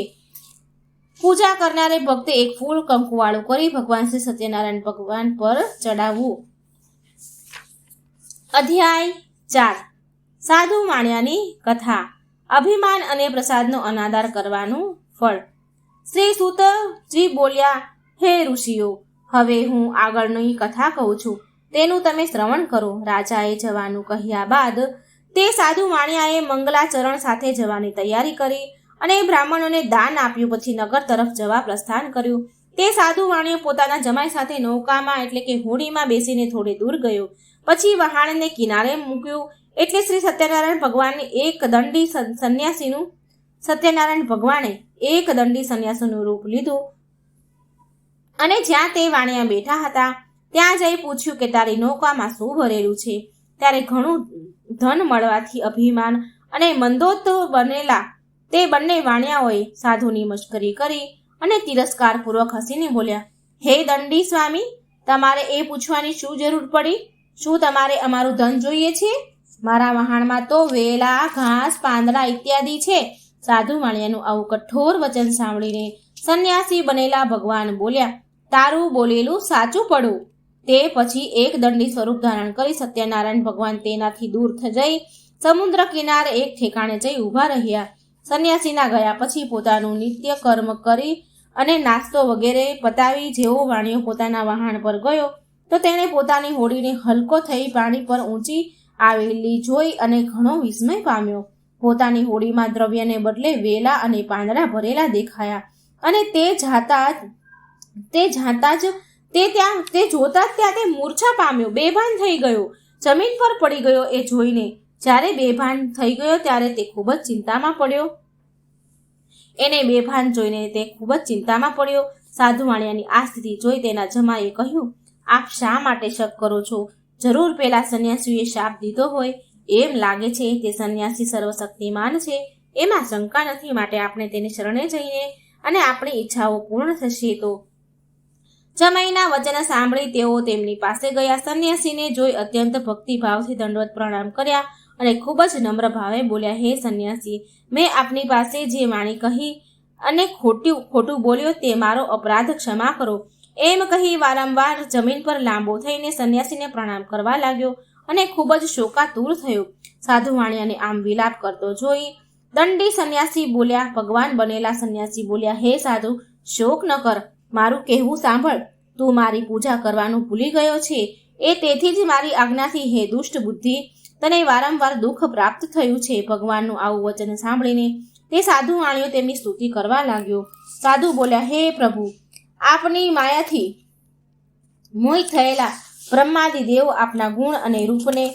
પૂજા કરનારે ભક્તે એક ફૂલ કંકુવાળું કરી ભગવાન શ્રી સત્યનારાયણ ભગવાન પર ચડાવવું. અધ્યાય 4. સાધુ વાણિયાની કથા. અભિમાન અને પ્રસાદનો અનાદર કરવાનું ફળ. શ્રી સૂતજી બોલ્યા, હે ઋષિઓ, હવે હું આગળની કથા કહું છું, તેનું તમે શ્રવણ કરો. રાજાએ જવાનું કહ્યા બાદ તે સાધુ વાણિયાએ મંગલાચરણ સાથે જવાની તૈયારી કરી અને બ્રાહ્મણોને દાન આપ્યું. પછી નગર તરફ જવા પ્રસ્થાન કર્યું. તે સાધુ વાણિયો પોતાના જમાઈ સાથે નૌકામાં એટલે કે હોડીમાં બેસીને થોડે દૂર ગયો. પછી વહાણને કિનારે મૂક્યું એટલે શ્રી સત્યનારાયણ ભગવાને એક દંડી સંન્યાસીનું રૂપ લીધું અને જ્યાં તે વાણિયા બેઠા હતા ત્યાં જઈ પૂછ્યું કે તારી નૌકામાં શું ભરેલું છે? ત્યારે ઘણું ધન મળવાથી અભિમાન અને મંદોત બનેલા તે બંને વાણિયાઓએ સાધુની મશ્કરી કરી અને તિરસ્કારપૂર્વક હસીને બોલ્યા, હે દંડી સ્વામી, તમારે એ પૂછવાની શું જરૂર પડી? શું તમારે અમારું ધન જોઈએ છે? મારા વહાણમાં તો વેલા, ઘાસ, પાંદડા ઇત્યાદિ છે. સાધુ વાણિયાનું આવું કઠોર વચન સાંભળીને સંન્યાસી બનેલા ભગવાન બોલ્યા, તારું બોલેલું સાચું પડું. તે પછી એક દંડી સ્વરૂપ ધારણ કરી સત્યનારાયણ ભગવાન તેનાથી દૂર જઈ સમુદ્ર કિનારે એક ઠેકાણે જઈ ઊભા રહ્યા. સંન્યાસીના ગયા પછી પોતાનું નિત્ય કર્મ કરી અને નાસ્તો વગેરે પતાવી જેવો વાણિયો પોતાના વહાણ પર ગયો તો તેણે પોતાની હોડીને હલકો થઈ પાણી પર ઊંચી આવેલી જોઈ અને ઘણો વિસ્મય પામ્યો. પોતાની હોડીમાં દ્રવ્યને બદલે વેલા અને પાંદડા ભરેલા દેખાયા અને તે જોતા જ ત્યાં તે મૂર્છા પામ્યો, બેભાન થઈ ગયો, જમીન પર પડી ગયો. એ જોઈને જ્યારે બેભાન થઈ ગયો ત્યારે તે ખૂબ જ ચિંતામાં પડ્યો. એને બેભાન જોઈને તે ખૂબ જ ચિંતામાં પડ્યો. સાધુ વાણિયાની આ સ્થિતિ જોઈ તેના જમાઈએ કહ્યું, આપ શા માટે શક કરો છો? જરૂર પેલા સંન્યાસીએ શાપ દીધો હોય એમ લાગે છે. તે સંન્યાસી સર્વશક્તિમાન છે, એમાં શંકા નથી. માટે આપણે તેને શરણે જઈને અને આપણી ઈચ્છાઓ પૂર્ણ થશે. તો જમાઈના વચન સાંભળી તેઓ તેમની પાસે ગયા. સંન્યાસીને જોઈ અત્યંત ભક્તિભાવથી દંડવત પ્રણામ કર્યા અને ખૂબ જ નમ્ર ભાવે બોલ્યા, હે સંન્યાસી, મેં આપની પાસે જે વાણી કહી અને ખોટું બોલ્યો તે મારો અપરાધ ક્ષમા કરો. એમ કહી વારંવાર જમીન પર લાંબો થઈને સંન્યાસીને પ્રણામ કરવા લાગ્યો અને ખૂબ જ શોકાતુર થયો. સાધુ વાણિયાને આમ વિલાપ કરતો જોઈ દંડી સંન્યાસી બોલ્યા, ભગવાન બનેલા સંન્યાસી બોલ્યા, હે સાધુ, શોક ન કર, મારું કહેવું સાંભળ. તું મારી પૂજા કરવાનું ભૂલી ગયો છે. એ તેથી જ મારી આજ્ઞાથી, હે દુષ્ટ બુદ્ધિ, તને વારંવાર દુઃખ પ્રાપ્ત થયું છે. ભગવાનનું આવું વચન સાંભળીને તે સાધુ વાણિયો તેમની સ્તુતિ કરવા લાગ્યો. સાધુ બોલ્યા, હે પ્રભુ, આપની માયાથી મોહિત થયેલા બ્રહ્માદિ દેવ આપના ગુણ અને રૂપને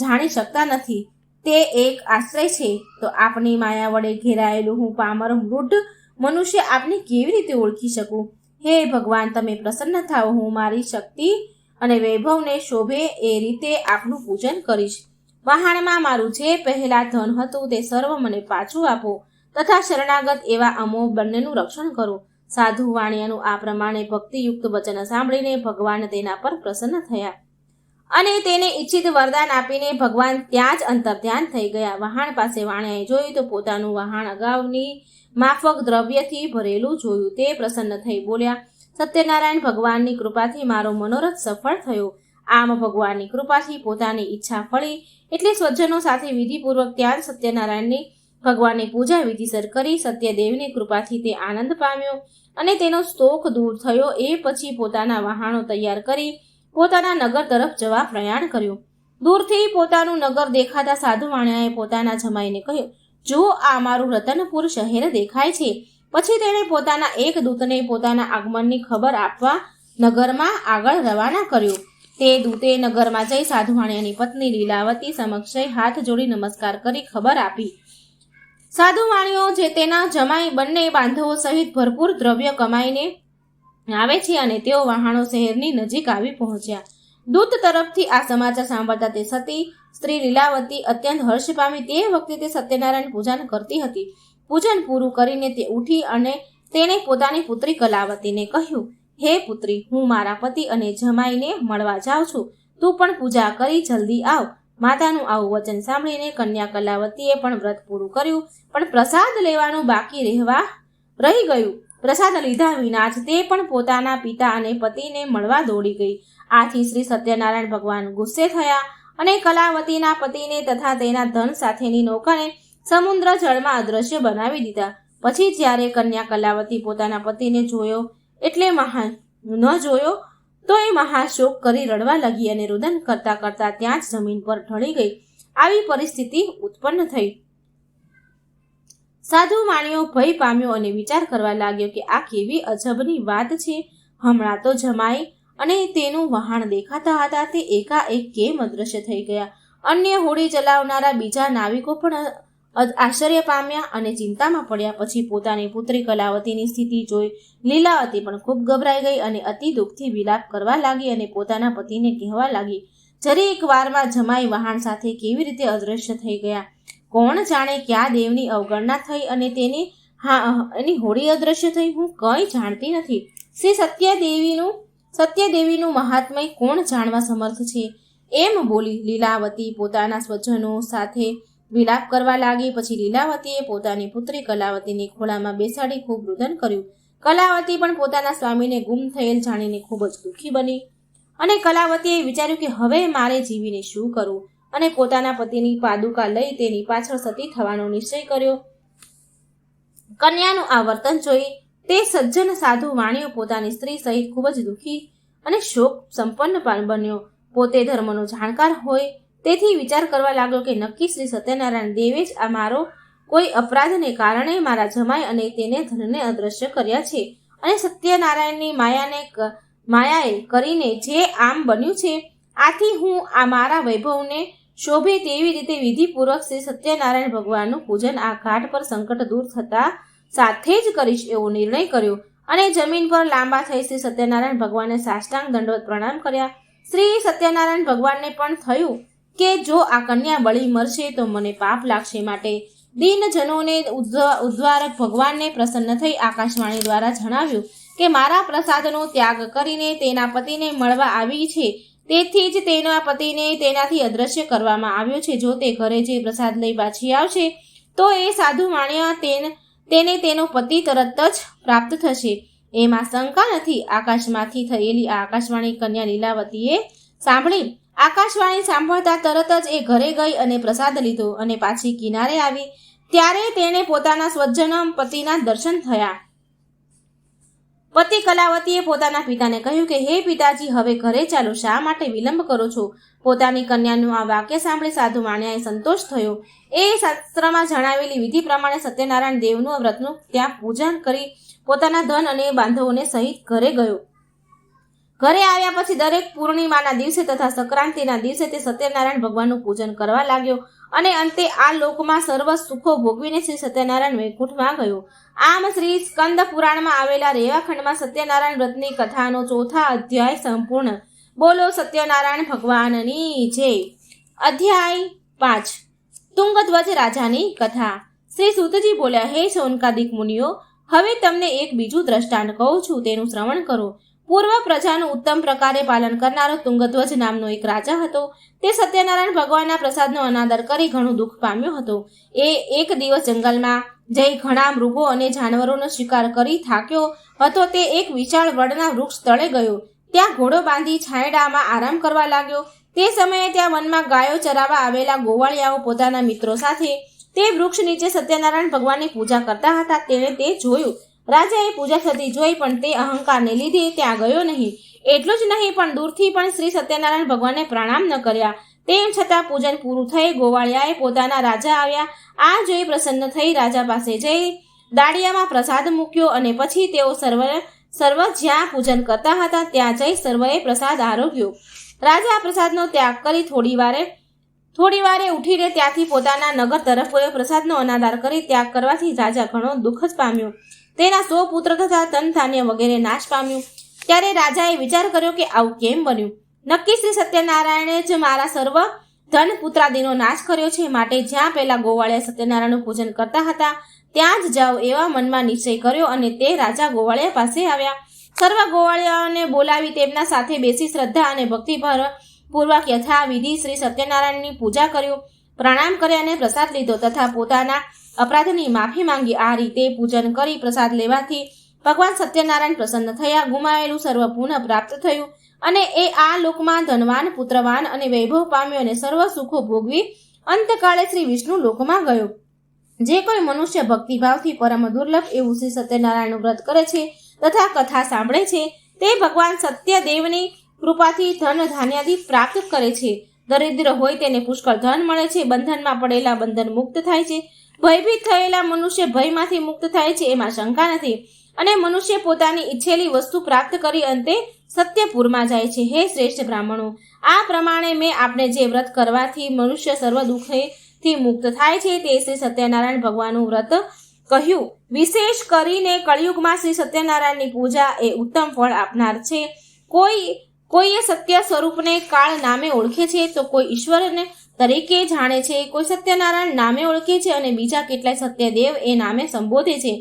જાણી શકતા નથી. તે એક આશ્રય છે. તો આપની માયા વડે ઘેરાયેલું હું પામર વૃદ્ધ મનુષ્ય આપને કેવી રીતે ઓળખી શકું? હે ભગવાન, તમે પ્રસન્ન થાઓ. હું મારી શક્તિ અને વૈભવને શોભે એ રીતે આપનું પૂજન કરીશ. વહાણમાં મારું જે પહેલા ધન હતું તે સર્વ મને પાછું આપો તથા શરણાગત એવા અમો બંનેનું રક્ષણ કરો. સાધુ વાણિયાનું આ પ્રમાણે ભક્તિયુક્ત વચન સાંભળીને ભગવાન તેના પર પ્રસન્ન થયા અને તેને ઈચ્છિત વરદાન આપીને ભગવાન ત્યાં જ અંતર્ધ્યાન થઈ ગયા. વહાણ પાસે વાણિયાએ જોયું તો પોતાનું વહાણ અગાઉની માફક દ્રવ્યથી ભરેલું જોયું. તે પ્રસન્ન થઈ બોલ્યા, સત્યનારાયણ, ભગવાનની કૃપાથી મારો મનોરથ સફળ થયો. આમ ભગવાનની કૃપાથી પોતાની ઈચ્છા ફળી એટલે સ્વજનો સાથે વિધિપૂર્વક ત્યાં સત્યનારાયણની ભગવાનની પૂજા વિધિસર કરી. સત્યદેવની કૃપાથી તે આનંદ પામ્યો અને તેનો શોક દૂર થયો. એ પછી પોતાના વહાણો તૈયાર કરી પોતાના નગર તરફ જવા પ્રયાણ કર્યું. દૂરથી પોતાનું નગર દેખાતા સાધુ વાણિયાએ પોતાના જમાઈને કહ્યું, જો આ મારું રતનપુર શહેર દેખાય છે. પછી તેણે પોતાના એક દૂતને પોતાના આગમનની ખબર આપવા નગરમાં આગળ રવાના કર્યો. તે દૂતે નગરમાં જઈ સાધુ વાણિયાની પત્ની લીલાવતી સમક્ષ હાથ જોડી નમસ્કાર કરી ખબર આપી. સાધુ વાણિયો જે તેના જમાઈ બંને બાંધવો સહિત ભરપૂર દ્રવ્ય કમાઈને આવે છે અને તેઓ વહાણો શહેરની નજીક આવી પહોંચ્યા. દૂત તરફથી આ સમાચાર સાંભળતા તે સતી સ્ત્રી લીલાવતી અત્યંત હર્ષ પામી. તે વખતે તે સત્યનારાયણ પૂજન કરતી હતી. પૂજન પૂરું કરીને તે ઉઠી અને તેણે પોતાની પુત્રી કલાવતીને કહ્યું, હે પુત્રી, હું મારા પતિ અને જમાઈને મળવા જાઉં છું. તું પણ પૂજા કરી જલ્દી આવ. માતાનું આવું વચન સાંભળીને કન્યા કલાવતીએ પણ વ્રત પૂરું કર્યું, પણ પ્રસાદ લેવાનું બાકી રહી ગયું. પ્રસાદ લીધા વિના જ તે પણ પોતાના પિતા અને પતિને મળવા દોડી ગઈ. આથી શ્રી સત્યનારાયણ ભગવાન ગુસ્સે થયા અને કલાવતીના પતિને તથા તેના ધન સાથેની નૌકાને સમુદ્ર જળમાં અદ્રશ્ય બનાવી દીધા. પછી જ્યારે કન્યા કલાવતી પોતાના પતિને જોયો ન જોયો તો એ મહાશોક કરી રડવા લાગી અને રુદન કરતા કરતા ત્યાં જ જમીન પર ઢળી ગઈ. આવી પરિસ્થિતિ ઉત્પન્ન થઈ. સાધુ વાણિયો ભય પામ્યો અને વિચાર કરવા લાગ્યો કે આ કેવી અજબની વાત છે. હમણાં તો જમાઈ અને તેનું વહાણ દેખાતા હતા, તે એકાએક કેમ અદ્રશ્ય થઈ ગયા? અન્ય હોડી ચલાવનારા બીજા નાવિકો પણ આશ્ચર્ય પામ્યા અને ચિંતામાં પડ્યા. પછી પોતાની પુત્રી કલાવતીની સ્થિતિ જોઈ લીલાવતી પણ ખૂબ ગભરાઈ ગઈ અને અતિ દુઃખથી વિલાપ કરવા લાગી અને પોતાના પતિને કહેવા લાગી, જરીક વારમાં જમાઈ વહાણ સાથે કેવી રીતે અદ્રશ્ય થઈ ગયા? કોણ જાણે ક્યાં દેવની અવગણના થઈ અને એની હોડી અદ્રશ્ય થઈ? હું કંઈ જાણતી નથી. શ્રી સત્યદેવીનું મહાત્મય કોણ જાણવા સમર્થ છે? એમ બોલી લીલાવતી પોતાના સ્વજનો સાથે વિલાપ કરવા લાગી. પછી લીલાવતીએ પોતાની પુત્રી કલાવતીને ખોળામાં બેસાડી ખૂબ રુદન કર્યું. કલાવતી પણ પોતાના સ્વામીને ગુમ થયેલ જાણીને ખૂબ જ દુઃખી બની અને કલાવતીએ વિચાર્યું કે હવે મારે જીવીને શું કરવું, અને પોતાના પતિની પાદુકા લઈ તેની પાછળ સતી થવાનો નિશ્ચય કર્યો. કન્યાનું આ વર્તન જોઈ તે સજ્જન સાધુ વાણિયો પોતાની સ્ત્રી સહિત ખૂબ જ દુઃખી અને શોક સંપન્ન બન્યો. પોતે ધર્મનો જાણકાર હોય તેથી વિચાર કરવા લાગ્યો કે નક્કી શ્રી સત્યનારાયણ દેવે જ આ મારો કોઈ અપરાધને કારણે મારા જમાઈ અને તેને ધનને અદ્રશ્ય કર્યા છે, અને સત્યનારાયણની માયાએ કરીને જે આમ બન્યું છે. આથી હું આ મારા વૈભવને શોભે તેવી રીતે વિધિપૂર્વક શ્રી સત્યનારાયણ ભગવાનનું પૂજન આ ઘાટ પર સંકટ દૂર થતા સાથે જ કરીશ એવો નિર્ણય કર્યો અને જમીન પર લાંબા થઈ શ્રી સત્યનારાયણ ભગવાનને સાષ્ટાંગ દંડવત પ્રણામ કર્યા. શ્રી સત્યનારાયણ ભગવાનને પણ થયું કે જો આ કન્યા બળી મરશે તો મને પાપ લાગશે, માટે દીનજનોને ઉદ્ધારક ભગવાનને પ્રસન્ન થઈ આકાશવાણી દ્વારા જણાવ્યું કે મારા પ્રસાદનો ત્યાગ કરીને તેના પતિને મળવા આવી છે, તેથી જ તેના પતિને તેનાથી અદ્રશ્ય કરવામાં આવ્યો છે. જો તે ઘરે જે પ્રસાદ લઈ પાછી આવશે તો એ સાધુ માણ્યા તેને તેનો પતિ તરત જ પ્રાપ્ત થશે, એમાં શંકા નથી. આકાશમાંથી થયેલી આ આકાશવાણી કન્યા લીલાવતીએ સાંભળી. આકાશવાણી સાંભળતા તરત જ એ ઘરે ગઈ અને પ્રસાદ લીધો અને પાછી કિનારે આવી. ત્યારે તેણે પોતાના સ્વજન પતિના દર્શન થયા. પતિ કલાવતીએ પોતાના પિતાને કહ્યું કે હે પિતાજી, હવે ઘરે ચાલો, શા માટે વિલંબ કરો છો? પોતાની કન્યાનું આ વાક્ય સાંભળી સાધુ માણ્યાએ સંતોષ થયો. એ શાસ્ત્રમાં જણાવેલી વિધિ પ્રમાણે સત્યનારાયણ દેવનું વ્રતનું ત્યાં પૂજન કરી પોતાના ધન અને બાંધવોને સહિત ઘરે ગયો. ઘરે આવ્યા પછી દરેક પૂર્ણિમાના દિવસે તથા સંક્રાંતિના દિવસે તે સત્યનારાયણ ભગવાનનું પૂજન કરવા લાગ્યો અને અંતે આ લોકમાં સર્વ સુખો ભોગવીને શ્રી સત્યનારાયણ વૈકુંઠમાં ગયો. આમ શ્રી સ્કંદ પુરાણમાં આવેલા રેવાખંડમાં સત્યનારાયણ વ્રતની કથાનો 4થા અધ્યાય સંપૂર્ણ. બોલો સત્યનારાયણ ભગવાનની જય. અધ્યાય 5. તુંગધ્વજ રાજાની કથા. શ્રી સૂતજી બોલ્યા, હે શૌનકાદિક મુનિઓ, હવે તમને એક બીજું દ્રષ્ટાંત કહું છું, તેનું શ્રવણ કરો. પૂર્વ પ્રજાનું ઉત્તમ પ્રકારે પાલન કરનારો તુંગધ્વજ નામનો એક રાજા હતો. તે સત્યનારાયણ ભગવાનના પ્રસાદનો અનાદર કરી ઘણું દુઃખ પામ્યો હતો. એ એક દિવસ જંગલમાં જઈ ઘણા મૃગો અને જાનવરોનો શિકાર કરી થાક્યો હતો. તે એક વિશાળ વડના વૃક્ષ તળે ગયો. ત્યાં ઘોડો બાંધી છાંયડામાં આરામ કરવા લાગ્યો. તે સમયે ત્યાં વનમાં ગાયો ચરાવવા આવેલા ગોવાળિયાઓ પોતાના મિત્રો સાથે તે વૃક્ષ નીચે સત્યનારાયણ ભગવાનની પૂજા કરતા હતા. તેણે તે જોયું. રાજાએ પૂજા થતી જોઈ પણ તે અહંકારને લીધે ત્યાં ગયો નહીં. એટલું જ નહીં પણ દૂરથી પણ શ્રી સત્યનારાયણ ભગવાનને પ્રણામ ન કર્યા. તેમ છતાં પૂજન પૂરું થઈ ગોવાળિયાએ પોતાના રાજા આવ્યા. આ જોઈ પ્રસન્ન થઈ રાજા પાસે જઈ દાળિયામાં પ્રસાદ મૂક્યો અને પછી તેઓ સર્વ જ્યાં પૂજન કરતા હતા ત્યાં જઈ સર્વએ પ્રસાદ આરોગ્યો. રાજા પ્રસાદનો ત્યાગ કરી થોડી વારે ઉઠીને ત્યાંથી પોતાના નગર તરફ ગયો. પ્રસાદનો અનાદર કરી ત્યાગ કરવાથી રાજા ઘણો દુઃખ જ પામ્યો. તેના 100 પુત્ર તથા ધન ધાન્ય વગેરે નાશ પામ્યું. ત્યારે રાજાએ વિચાર કર્યો કે આવું કેમ બન્યું? નક્કી શ્રી સત્યનારાયણે જ મારા સર્વ ધન પુત્રાદિનો નાશ કર્યો છે, માટે જ્યાં પહેલા ગોવાળિયા સત્યનારાયણનું પૂજન કરતા હતા ત્યાં જ જાઓ એવા મનમાં નિશ્ચય કર્યો અને તે રાજા ગોવાળિયા પાસે આવ્યા. સર્વ ગોવાળિયાઓને બોલાવી તેમના સાથે બેસી શ્રદ્ધા અને ભક્તિપૂર્વક યથાવિધિ શ્રી સત્યનારાયણની પૂજા કર્યું. પ્રણામ કર્યા અને પ્રસાદ લીધો તથા પોતાના અપરાધની માફી માંગી. આ રીતે પૂજન કરી પ્રસાદ લેવાથી ભગવાન સત્યનારાયણ પ્રસન્ન થયા. ગુમાવેલું સર્વ પુનઃ પ્રાપ્ત થયું અને એ આ લોકમાં ધનવાન, પુત્રવાન અને વૈભવ પામ્યો અને સર્વ સુખો ભોગવી અંતકાળે શ્રી વિષ્ણુ લોકમાં ગયો. જે કોઈ મનુષ્ય ભક્તિભાવથી પરમ દુર્લભ એવું શ્રી સત્યનારાયણનું વ્રત કરે છે તથા કથા સાંભળે છે તે ભગવાન સત્યદેવની કૃપાથી ધન ધાન્યાદિ પ્રાપ્ત કરે છે. દરિદ્ર હોય તેને પુષ્કળ ધન મળે છે. બંધનમાં પડેલા બંધન મુક્ત થાય છે. ભયભીત થયેલા મનુષ્ય ભયમાંથી મુક્ત થાય છે, એમાં શંકા નથી. અને મનુષ્ય પોતાની ઈચ્છેલી વસ્તુ પ્રાપ્ત કરી અંતે સત્યપુરમાં જાય છે. હે શ્રેષ્ઠ બ્રાહ્મણો, આ પ્રમાણે મેં આપણે જે વ્રત કરવાથી મનુષ્ય સર્વ દુઃખથી મુક્ત થાય છે તે શ્રી સત્યનારાયણ ભગવાનનું વ્રત કહ્યું. વિશેષ કરીને કળિયુગમાં શ્રી સત્યનારાયણની પૂજા એ ઉત્તમ ફળ આપનાર છે. કોઈએ સત્ય સ્વરૂપને કાળ નામે ઓળખે છે તો કોઈ ઈશ્વરને તરીકે જાણે છે, કોઈ સત્યનારાયણ નામે ઓળખે છે અને બીજા કેટલાય સત્યદેવ એ નામે સંબોધે છે.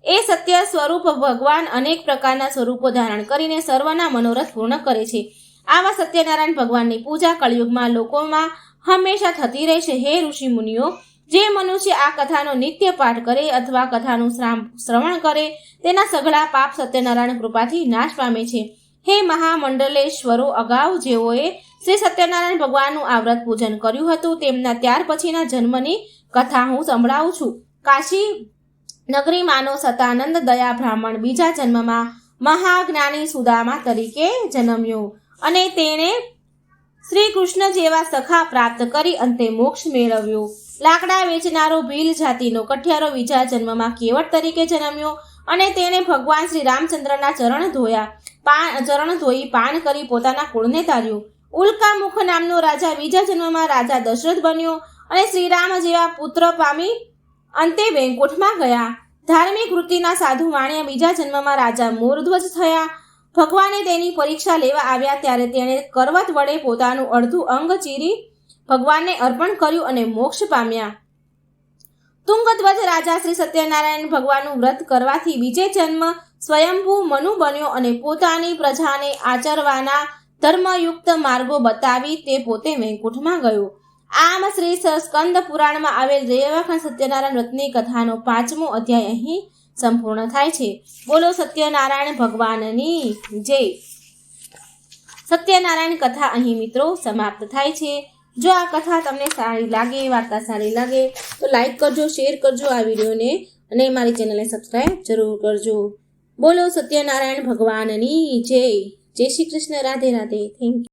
એ સત્ય સ્વરૂપ ભગવાન અનેક પ્રકારના સ્વરૂપો ધારણ કરીને સર્વના મનોરથ પૂર્ણ કરે છે. આવા સત્યનારાયણ ભગવાનની પૂજા કળિયુગમાં લોકોમાં હંમેશા થતી રહેશે. હે ઋષિ મુનિઓ, જે મનુષ્ય આ કથાનો નિત્ય પાઠ કરે અથવા કથાનું શ્રવણ કરે તેના સઘળા પાપ સત્યનારાયણ કૃપાથી નાશ પામે છે. હે મહામંડલેશ્વરો, અગાઉ જેઓએ શ્રી સત્યનારાયણ ભગવાનનું આ વ્રત પૂજન કર્યું હતું તેમના ત્યાર પછીના જન્મની કથા હું સંભળાવું છું. કાશી નગરીમાંનો સતાનંદ દયા બ્રાહ્મણ બીજા જન્મમાં મહાજ્ઞાની સુદામા તરીકે જન્મ્યો અને તેણે શ્રી કૃષ્ણ જેવા સખા પ્રાપ્ત કરી અંતે મોક્ષ મેળવ્યો. લાકડા વેચનારો ભીલ જાતિનો કઠિયારો બીજા જન્મમાં કેવટ તરીકે જન્મ્યો અને તેણે ભગવાન શ્રી રામચંદ્રના ચરણ ધોઈ પાન કરી પોતાના કુળને તાર્યું. ઉલ્કામુખ નામનો રાજા બીજા જન્મમાં રાજા દશરથ બન્યો અને શ્રીરામ જેવા પુત્ર પામી અંતે વૈકુંઠમાં ગયા. ધાર્મિક વૃત્તિના સાધુ વાણિયા બીજા જન્મમાં રાજા મોરધ્વજ થયા. ભગવાને તેની પરીક્ષા લેવા આવ્યા ત્યારે તેણે કરવત વડે પોતાનું અડધું અંગ ચીરી ભગવાનને અર્પણ કર્યું અને મોક્ષ પામ્યા. તુંગધ્વજ રાજા શ્રી સત્યનારાયણ ભગવાનનું વ્રત કરવાથી બીજે જન્મ સ્વયંભૂ મનુ બન્યો અને પોતાની પ્રજાને આચરવાના ધર્મયુક્ત માર્ગો બતાવી તે પોતે વૈકુંઠમાં ગયો. આમ શ્રી સ્કંદ પુરાણમાં આવેલ રેવાખંડ સત્યનારાયણ વ્રતની કથાનો 5મો અધ્યાય અહીં સંપૂર્ણ થાય છે. બોલો સત્યનારાયણ ભગવાનની જય. સત્યનારાયણ કથા અહીં મિત્રો સમાપ્ત થાય છે. જો આ કથા તમને સારી લાગે, વાર્તા સારી લાગે તો લાઈક કરજો, શેર કરજો આ વિડીયોને અને મારી ચેનલને સબસ્ક્રાઈબ જરૂર કરજો. બોલો સત્યનારાયણ ભગવાનની જય. જય શ્રી કૃષ્ણ. રાધે રાધે. Thank you.